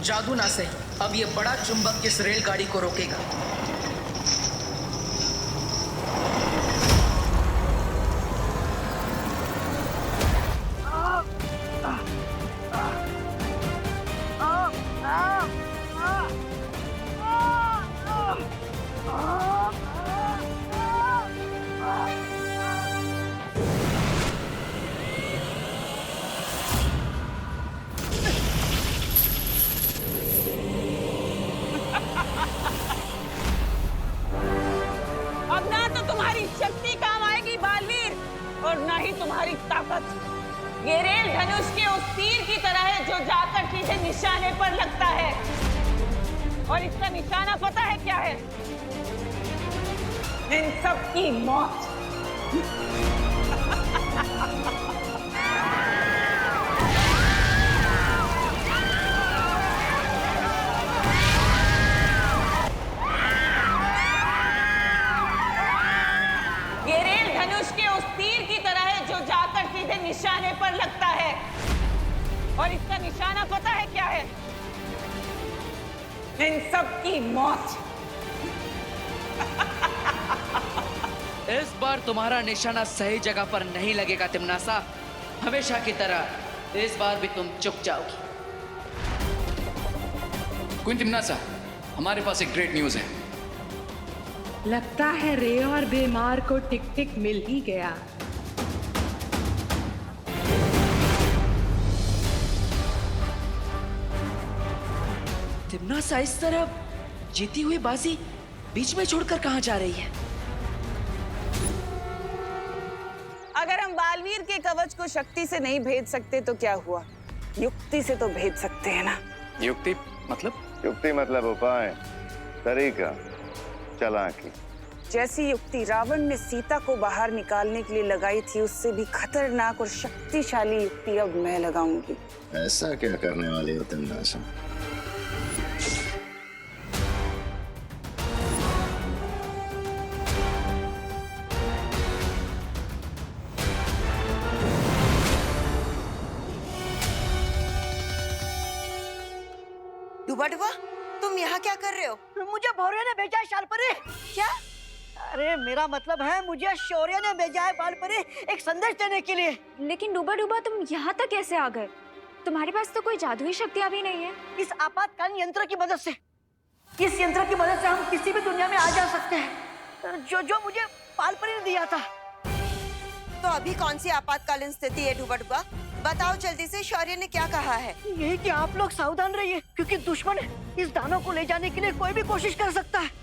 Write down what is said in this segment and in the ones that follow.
जादू ना सही, अब ये बड़ा चुंबक इस रेलगाड़ी को रोकेगा। और ना ही तुम्हारी ताकत। ये रेल धनुष के उस तीर की तरह है जो जाकर सीधे निशाने पर लगता है। और इसका निशाना पता है क्या है? इन सब की मौत। ये रेल धनुष के उस तीर की तरह है जो जाकर सीधे निशाने पर लगता है। और इसका निशाना पता है क्या है? इन सब की मौत। इस बार तुम्हारा निशाना सही जगह पर नहीं लगेगा तिम्नासा। हमेशा की तरह इस बार भी तुम चुक जाओगी। क्वीन तिम्नासा, हमारे पास एक ग्रेट न्यूज है। लगता है रे और बीमार को टिक टिक मिल ही गया। तिम्नासा इस तरह जीती हुई बाजी बीच में छोड़कर कहां जा रही है? अगर हम बालवीर के कवच को शक्ति से नहीं भेद सकते तो क्या हुआ? युक्ति से तो भेद सकते हैं ना। युक्ति मतलब? युक्ति मतलब उपाय, तरीका, चालाकी। जैसी युक्ति रावण ने सीता को बाहर निकालने के लिए लगाई थी, उससे भी खतरनाक और शक्तिशाली युक्ति अब मैं लगाऊंगी। ऐसा क्या करने वाली हो तिम्नासा? डुबा डुबा, तुम यहाँ क्या कर रहे हो? मुझे भौरे ने भेजा है शालपरी। क्या? अरे मेरा मतलब है मुझे शौर्य ने भेजा है बालपरी एक संदेश देने के लिए। लेकिन डूबा डूबा तुम यहाँ तक कैसे आ गए? तुम्हारे पास तो कोई जादुई शक्तियाँ भी नहीं है। इस आपातकालीन यंत्र की मदद से, इस यंत्र की मदद से हम किसी भी दुनिया में आ जा सकते हैं, जो मुझे बालपरी ने दिया था। तो अभी कौन सी आपातकालीन स्थिति है डुबा डुबा? बताओ जल्दी से, शौर्य ने क्या कहा है? यही कि आप लोग सावधान रहिए, क्योंकि दुश्मन इस दानव को ले जाने के लिए कोई भी कोशिश कर सकता है।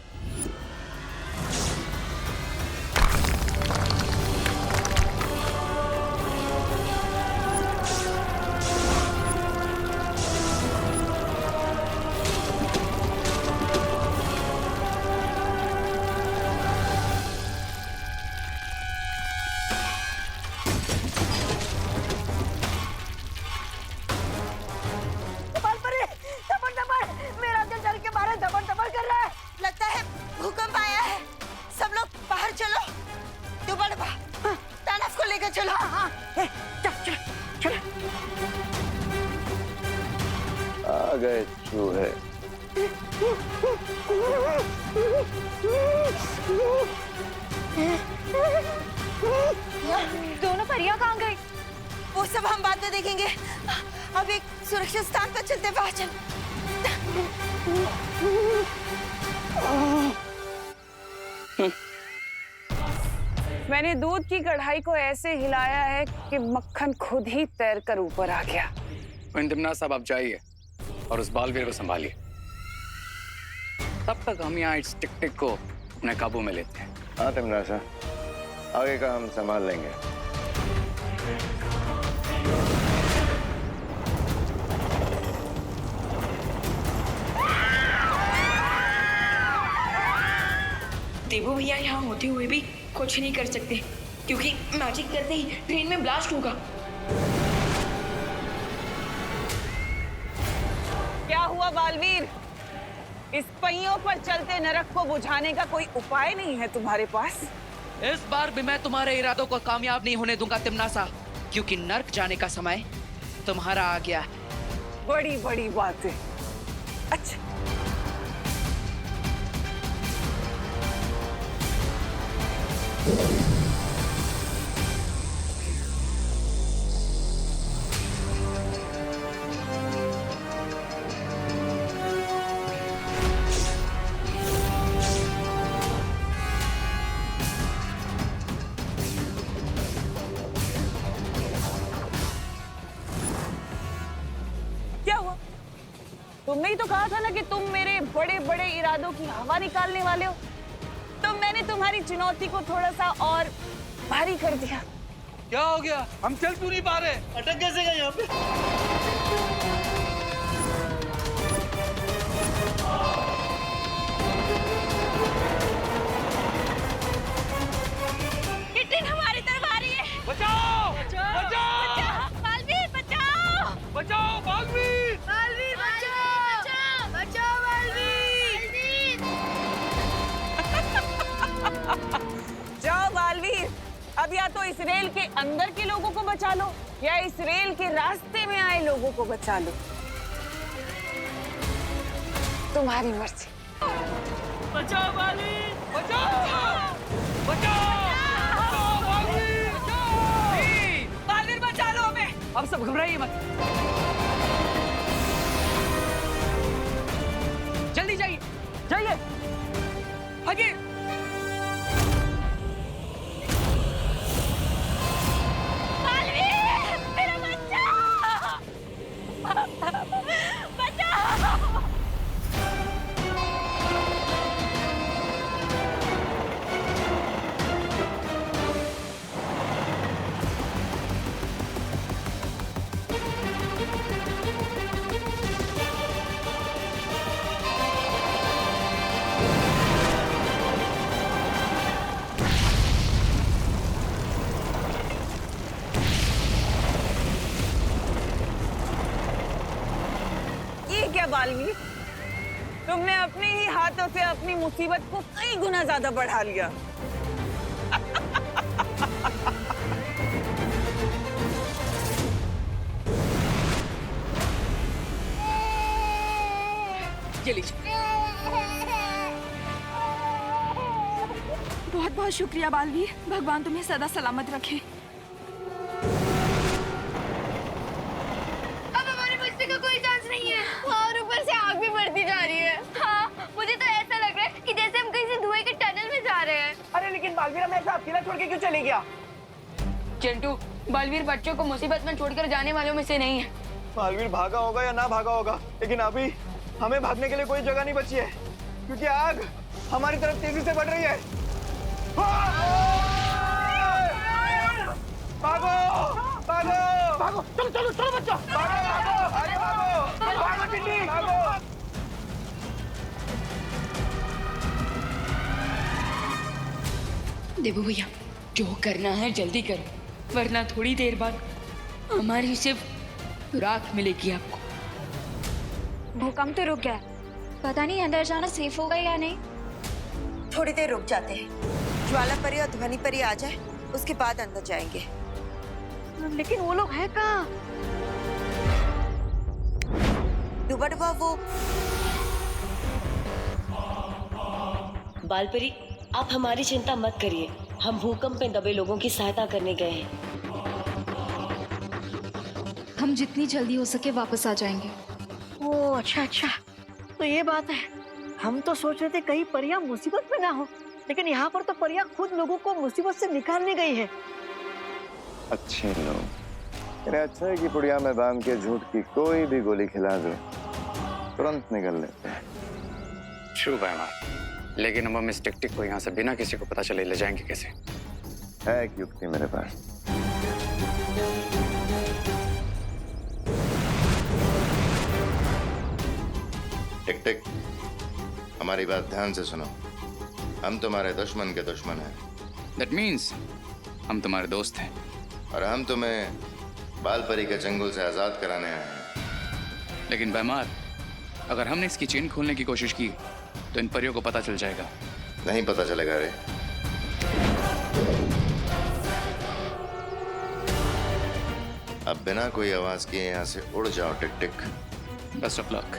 लगता है भूकंप आया है। सब लोग बाहर चलो। डुबा डुबा, तानव को लेकर चलो। चल। आ गए चूहे। दोनों परियां कहाँ गई? वो सब हम बाद में देखेंगे। अब एक सुरक्षित स्थान पर चलते, वहां चल। मैंने दूध की कढ़ाई को ऐसे हिलाया है कि मक्खन खुद ही तैर कर ऊपर आ गया। क्वीन तिम्नासा, आप जाइए और उस बालवीर को संभालिए। तब तक हम यहाँ इस टिक-टिक को अपने काबू में लेते हैं। हाँ तिम्नासा, आगे का हम संभाल लेंगे। देवो भैया यहाँ होते हुए भी कुछ नहीं कर सकते, क्योंकि मैजिक करते ही ट्रेन में ब्लास्ट होगा। क्या हुआ बालवीर? इस पहियों पर चलते नरक को बुझाने का कोई उपाय नहीं है तुम्हारे पास? इस बार भी मैं तुम्हारे इरादों को कामयाब नहीं होने दूंगा तिम्नासा, क्योंकि नर्क जाने का समय तुम्हारा आ गया है। बड़ी बड़ी बातें। अच्छा क्या हुआ? तुमने ही तो कहा था ना कि तुम मेरे बड़े बड़े इरादों की हवा निकालने वाले हो। तो मैंने तुम्हारी चुनौती को थोड़ा सा और भारी कर दिया। क्या हो गया? हम चल क्यों नहीं पा रहे? अटक कैसे गए यहाँ पे? टिटिन हमारी तरफ आ रही है। बचाओ! बचाओ! बचाओ! बालवीर बचाओ! बचाओ बालवीर! बालवीर बचाओ! बचाओ बालवीर! जाओ बालवीर, अब या तो इस रेल के अंदर के लोगों को बचा लो या इस रेल के रास्ते में आए लोगों को बचा लो। तुम्हारी मर्जी। बचाओ बालवीर! बचाओ! बचाओ! बालवीर! बालवीर बचा लो हमें। अब सब घबराइए मत, जल्दी जाइए जाइए आगे। बालवीर, मेरा बच्चा! बचाओ! ये क्या बालवीर, तुमने अपने ही हाथों से अपनी मुसीबत को कई गुना ज्यादा बढ़ा लिया। ये लीजिए। बहुत बहुत शुक्रिया बालवीर, भगवान तुम्हें सदा सलामत रखे। अब हमारे बचने का कोई चांस नहीं है और ऊपर से आग भी बढ़ती जा रही है। हाँ, मुझे तो ऐसा लग रहा है कि जैसे हम कहीं से धुएं के टनल में जा रहे हैं। अरे लेकिन बालवीर हमें ऐसा अकेला छोड़ के क्यों चले गया? चिंटू, बालवीर बच्चों को मुसीबत में छोड़कर जाने वालों में से नहीं है। बालवीर भागा होगा या ना भागा होगा, लेकिन अभी हमें भागने के लिए कोई जगह नहीं बची है, क्योंकि आग हमारी तरफ तेजी से बढ़ रही है। भागो! भागो! भागो! चलो चलो चलो बच्चों! भागो! भागो! आगे भागो! भागो टिड्डी! भागो! देबू भैया, जो करना है जल्दी करो, वरना थोड़ी देर बाद हमारी सिर्फ राख मिलेगी आपको। भूकंप तो रुक गया, पता नहीं अंदर जाना सेफ होगा या नहीं। थोड़ी देर रुक जाते हैं, ज्वाला परी और ध्वनि परी आ जाए, उसके बाद अंदर जाएंगे। लेकिन वो लोग हैं कहाँ? डूबा डूबा वो बालपरी, आप हमारी चिंता मत करिए, हम भूकंप में दबे लोगों की सहायता करने गए हैं। हम जितनी जल्दी हो सके वापस आ जाएंगे। ओह अच्छा अच्छा, तो ये बात है। हम तो सोच रहे थे कहीं परियां मुसीबत में ना हो, लेकिन यहाँ पर तो परियां खुद लोगों को मुसीबत से निकालने गई है। अच्छे लोग। इन्हें अच्छा है कि पुड़िया में बाम के झूठ की कोई भी गोली खिला दो, तुरंत निकल लेते हैं। शुभ है माँ, लेकिन हम इस टिकटिक को यहाँ से बिना किसी को पता चले ले जाएंगे कैसे? है एक युक्ति मेरे पास। टिक टिक, हमारी बात ध्यान से सुनो। हम तुम्हारे दुश्मन के दुश्मन हैं। That means हम तुम्हारे दोस्त हैं। और हम तुम्हें बालपरी के चंगुल से आजाद कराने आए हैं। लेकिन बैमार, अगर हमने इसकी चेन खोलने की कोशिश की तो इन परियों को पता चल जाएगा। नहीं पता चलेगा रे। अब बिना कोई आवाज किए यहाँ से उड़ जाओ tick tick. Best of luck.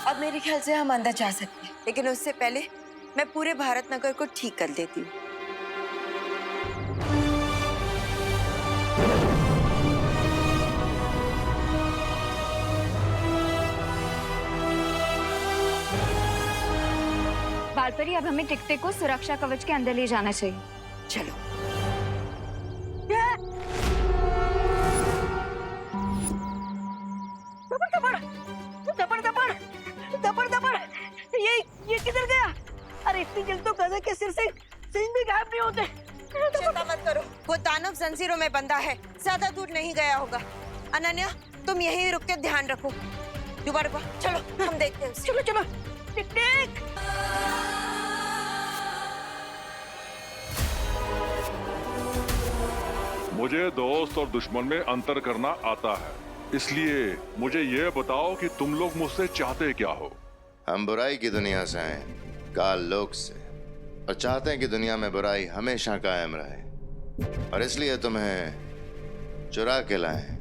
अब मेरे ख्याल से हम अंदर जा सकते हैं, लेकिन उससे पहले मैं पूरे भारत नगर को ठीक कर देती हूँ। बालपरी, अब हमें टिकटे को सुरक्षा कवच के अंदर ले जाना चाहिए। चलो। ये किधर गया? अरे इतनी जल्दी तो गधा के सिर से सिंह भी गायब नहीं होते। चिंता मत करो, वो दानव जंजीरों में बंधा है, ज्यादा दूर नहीं गया होगा। अनन्या, तुम यहीं रुक के ध्यान रखो। दोबारा चलो, हम देखते हैं उसे। चलो चलो। टिक-टिक। मुझे दोस्त और दुश्मन में अंतर करना आता है, इसलिए मुझे ये बताओ कि तुम लोग मुझसे चाहते क्या हो? हम बुराई की दुनिया से आए, काल लोक से, और चाहते हैं कि दुनिया में बुराई हमेशा कायम रहे, और इसलिए तुम्हें चुरा के लाए।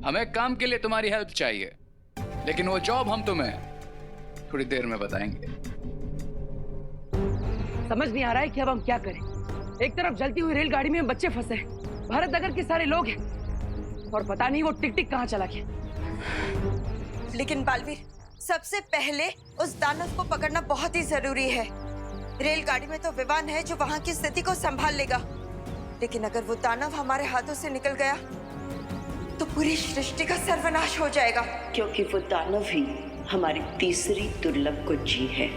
हमें काम के लिए तुम्हारी हेल्प चाहिए, लेकिन वो जॉब हम तुम्हें थोड़ी देर में बताएंगे। समझ नहीं आ रहा है कि अब हम क्या करें। एक तरफ जलती हुई रेलगाड़ी में बच्चे फंसे हैं, भारत नगर के सारे लोग हैं, और पता नहीं वो टिक-टिक कहाँ चला गया। लेकिन बालवीर, सबसे पहले उस दानव को पकड़ना बहुत ही जरूरी है। रेलगाड़ी में तो विमान है जो वहाँ की स्थिति को संभाल लेगा, लेकिन अगर वो दानव हमारे हाथों से निकल गया तो पूरी सृष्टि का सर्वनाश हो जाएगा। क्योंकि वो दानव ही हमारी तीसरी दुर्लभ कुंजी है।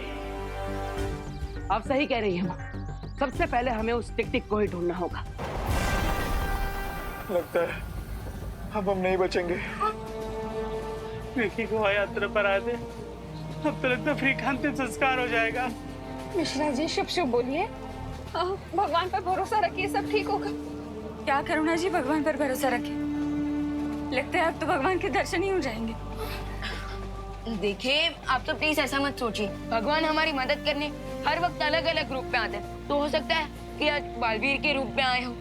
आप सही कह रही हैं। सबसे पहले हमें उस टिक-टिक को ही ढूंढना होगा। लगता है अब हम नहीं बचेंगे। विकी को यात्रा पर आए थे, अब तो लगता फ्री का अंतिम संस्कार हो जाएगा। मिश्रा जी, शुभ शुभ बोलिए। भगवान पर भरोसा रखिए, सब ठीक होगा। क्या करुणा जी, भगवान पर भरोसा रखिए। लगता है अब तो भगवान के दर्शन ही हो जाएंगे। देखिए, आप तो प्लीज ऐसा मत सोचिए। भगवान हमारी मदद करने हर वक्त अलग अलग रूप में आते हैं, तो हो सकता है कि आज बालवीर के रूप में आए हो।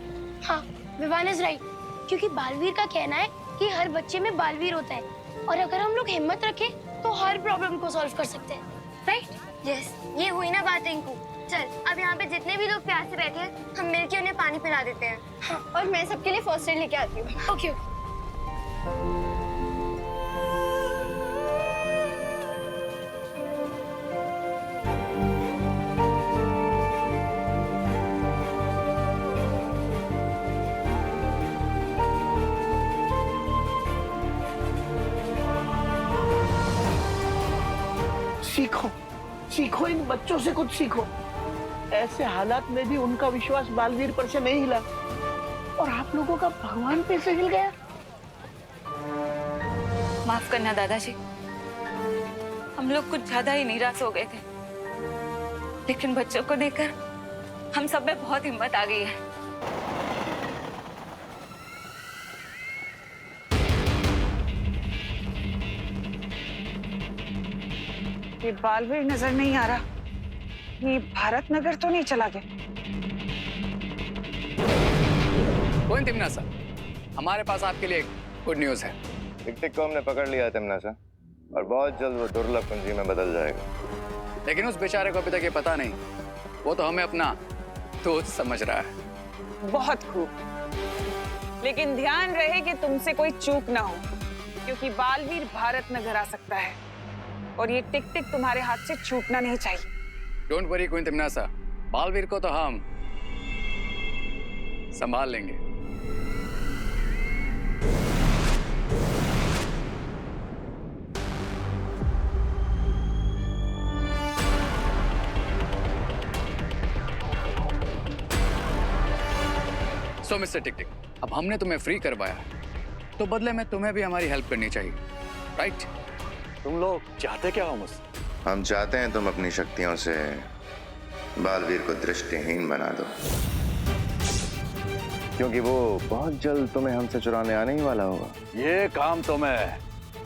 हाँ, विवान इज राइट, क्योंकि बालवीर का कहना है कि हर बच्चे में बालवीर होता है, और अगर हम लोग हिम्मत रखें तो हर प्रॉब्लम को सॉल्व कर सकते हैं, राइट? यस, ये हुई ना बात इनको। चल, अब यहाँ पे जितने भी लोग प्यासे बैठे हैं, हम मिलके उन्हें पानी पिला देते हैं। हाँ, और मैं सबके लिए फर्स्ट एड लेके आती हूँ। ओके। सीखो, सीखो, इन बच्चों से कुछ सीखो। ऐसे हालात में भी उनका विश्वास बालवीर पर से नहीं हिला, और आप लोगों का भगवान पे से हिल गया। माफ करना दादाजी, हम लोग कुछ ज्यादा ही निराश हो गए थे, लेकिन बच्चों को देखकर हम सब में बहुत हिम्मत आ गई है। ये बालवीर नजर नहीं आ रहा। ये भारत नगर तो नहीं चला गया। कौन तिमनासा? हमारे पास आपके लिए गुड न्यूज है। टिक-टिक को हमने पकड़ लिया है तिमनासा, और बहुत जल्द वो दुर्लभ कुंजी में बदल जाएगा। लेकिन उस बेचारे को अभी तक ये पता नहीं, वो तो हमें अपना दोस्त समझ रहा है। बहुत खूब, लेकिन ध्यान रहे कि तुमसे कोई चूक ना हो, क्योंकि बालवीर भारत नगर आ सकता है, और ये टिक-टिक तुम्हारे हाथ से छूटना नहीं चाहिए। डोंट वरी क्वीन तिमनासा, बालवीर को तो हम संभाल लेंगे। सो मिस्टर टिक-टिक, अब हमने तुम्हें फ्री करवाया, तो बदले में तुम्हें भी हमारी हेल्प करनी चाहिए, राइट? तुम लोग चाहते क्या हो मुझसे? हम चाहते हैं तुम अपनी शक्तियों से बालवीर को दृष्टिहीन बना दो, क्योंकि वो बहुत जल्द तुम्हें हमसे चुराने आने ही वाला होगा। ये काम तो मैं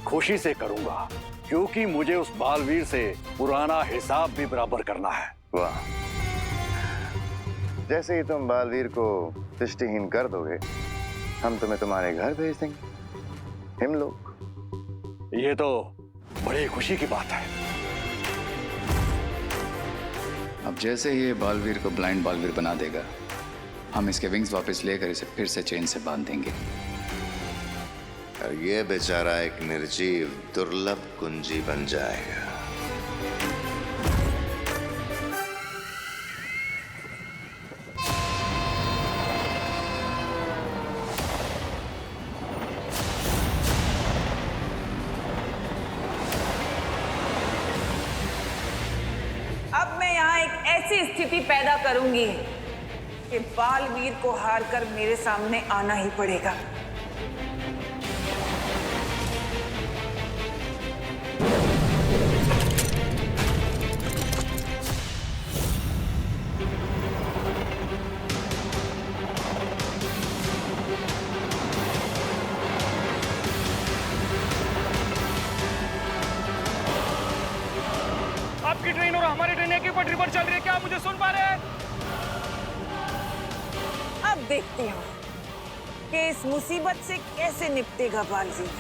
खुशी से करूंगा, क्योंकि मुझे उस बालवीर से पुराना हिसाब भी बराबर करना है। वाह, जैसे ही तुम बालवीर को दृष्टिहीन कर दोगे, हम तुम्हें तुम्हारे घर भेज देंगे। हम लोग। ये तो बड़ी खुशी की बात है। अब जैसे ही ये बालवीर को ब्लाइंड बालवीर बना देगा, हम इसके विंग्स वापस लेकर इसे फिर से चेन से बांध देंगे। और ये बेचारा एक निर्जीव दुर्लभ कुंजी बन जाएगा। अब मैं यहाँ एक ऐसी स्थिति पैदा करूंगी कि बालवीर को हारकर मेरे सामने आना ही पड़ेगा। आपकी ट्रेन और हमारी ट्रेन एक ही पटरी पर चल रही है, क्या आप मुझे सुन पा रहे हैं? अब देखती हूँ कि इस मुसीबत से कैसे निपटेगा बालवीर।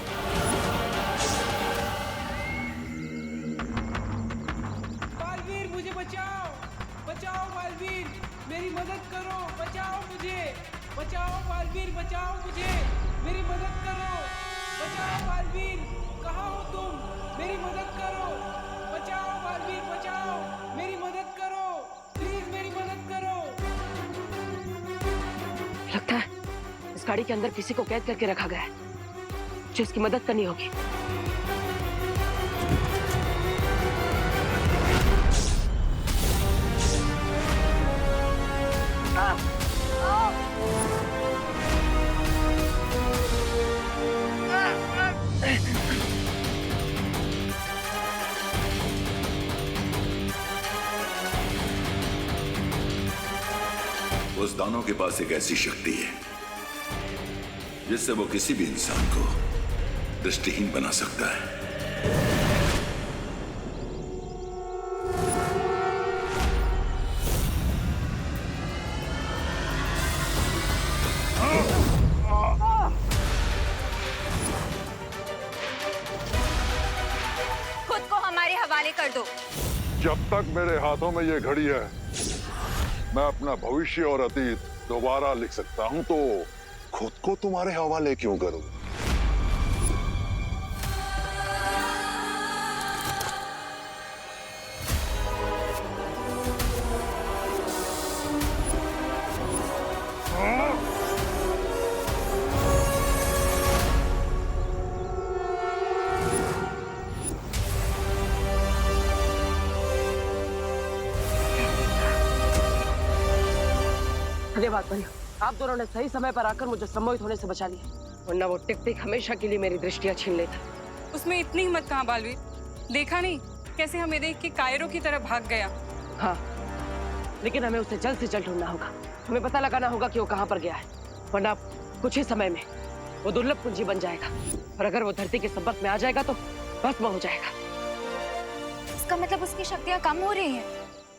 बालवीर मुझे बचाओ, बचाओ बालवीर, मेरी मदद करो, बचाओ मुझे, बचाओ बालवीर, बचाओ मुझे, मेरी मदद करो, बचाओ बालवीर, कहाँ हो तुम, मेरी मदद करो, बचाओ बालवीर, बचाओ, मेरी मदद करो, प्लीज मेरी मदद करो। लगता है इस गाड़ी के अंदर किसी को कैद करके रखा गया है, जो इसकी मदद करनी होगी। उस दानव के पास एक ऐसी शक्ति है जिससे वो किसी भी इंसान को दृष्टिहीन बना सकता है। खुद को हमारे हवाले कर दो। जब तक मेरे हाथों में ये घड़ी है, मैं अपना भविष्य और अतीत दोबारा लिख सकता हूं, तो खुद को तुम्हारे हवाले क्यों करूं? धन्यवाद भैया, आप दोनों ने सही समय पर आकर मुझे सम्मोहित होने से बचा लिया, वरना वो टिक टिक हमेशा के लिए मेरी दृष्टियां छीन लेता। उसमें इतनी हिम्मत कहाँ बालवीर, देखा नहीं कैसे हमें देख के कायरों की तरह भाग गया। हाँ, लेकिन हमें उसे जल्द से जल्द ढूंढना होगा। हमें पता लगाना होगा कि वो कहाँ पर गया है, वरना कुछ ही समय में वो दुर्लभ कुंजी बन जाएगा, और अगर वो धरती के संपर्क में आ जाएगा तो भस्म हो जाएगा। इसका मतलब उसकी शक्तियाँ कम हो रही हैं।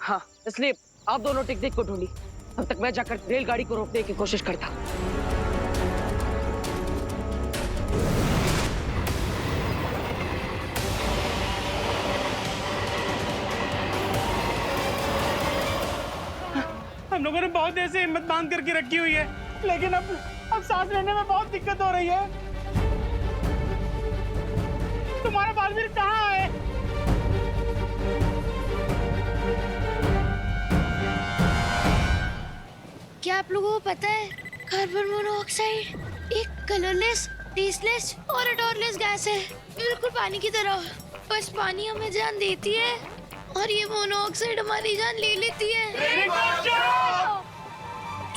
हाँ, इसलिए आप दोनों टिक टिक को ढूंढी, तब तक मैं जाकर रेलगाड़ी को रोकने की कोशिश करता हूँ। हम लोगों ने बहुत देर से हिम्मत बांध करके रखी हुई है, लेकिन अब सांस लेने में बहुत दिक्कत हो रही है। तुम्हारा बालवीर कहाँ है? क्या आप लोगों को पता है कार्बन मोनोऑक्साइड एक कलरलेस, टेस्टलेस और odorless गैस है, बिल्कुल पानी की तरह। बस पानी हमें जान देती है और ये मोनोऑक्साइड हमारी जान ले लेती है।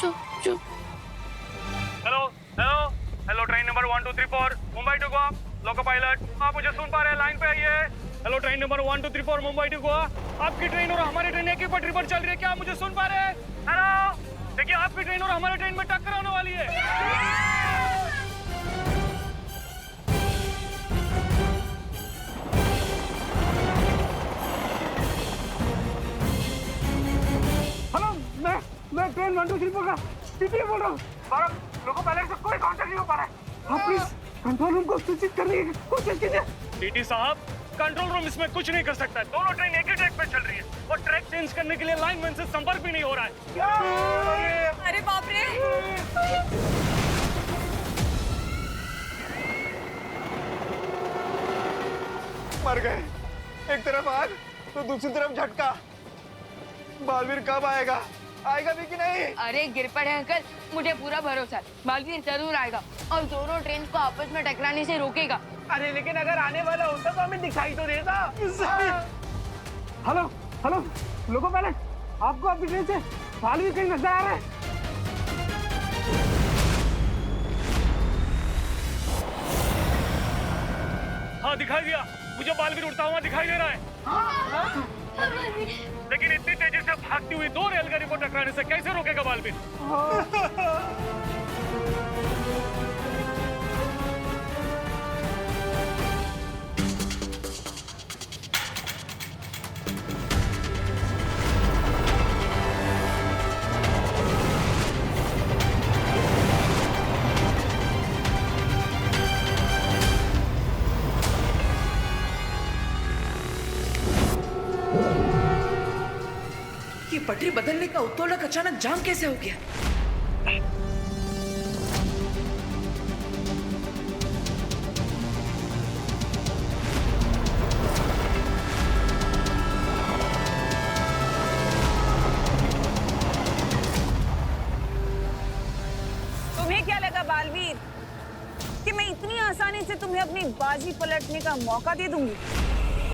चुप चुप। Hello hello hello, train number 1234 Mumbai to Goa, loco pilot, आप मुझे सुन पा रहे हैं? लाइन पे आइए। Hello, train number 1234 Mumbai to Goa, आपकी ट्रेन और हमारी ट्रेन एक ही पटरी पर चल रही है, क्या आप मुझे सुन पा रहे हैं? हेलो, देखिए आपकी ट्रेन और हमारी ट्रेन में टक्कर होने वाली है। हेलो, मैं ट्रेन स्टेशन 1 2 3 4 का टीटी बोल रहा हूँ। सौरभ, लोको पायलट से कोई कांटेक्ट नहीं हो पा रहा है। आप प्लीज कंट्रोल रूम को सूचित करने की कोशिश कीजिए। टीटी साहब, कंट्रोल रूम इसमें कुछ नहीं कर सकता है। दोनों ट्रेन एक ही ट्रैक पे चल रही है और ट्रैक चेंज करने के लिए लाइनमैन से संपर्क भी नहीं हो रहा है। अरे बाप रे! मर गए। एक तरफ आग तो दूसरी तरफ झटका। बालवीर कब आएगा? आएगा भी कि नहीं? अरे गिर पड़े अंकल, मुझे पूरा भरोसा है बालवीर जरूर आएगा और दोनों ट्रेन को आपस में टकराने से रोकेगा। अरे लेकिन अगर आने वाला होता तो हमें दिखाई तो देता। हेलो हेलो लोको पायलट, आपको अभी ट्रेन से बालवीर कहीं नजर आ रहा है? हाँ दिखाई दिया, मुझे बालवीर उड़ता हुआ दिखाई दे रहा है। लेकिन इतनी तेजी से भागती हुई दो रेलगाड़ी को टकराने से कैसे रोकेगा बालवीर? ये पटरी बदलने का उत्तोलक अचानक जाम कैसे हो गया? तुम्हें क्या लगा बालवीर कि मैं इतनी आसानी से तुम्हें अपनी बाजी पलटने का मौका दे दूंगी?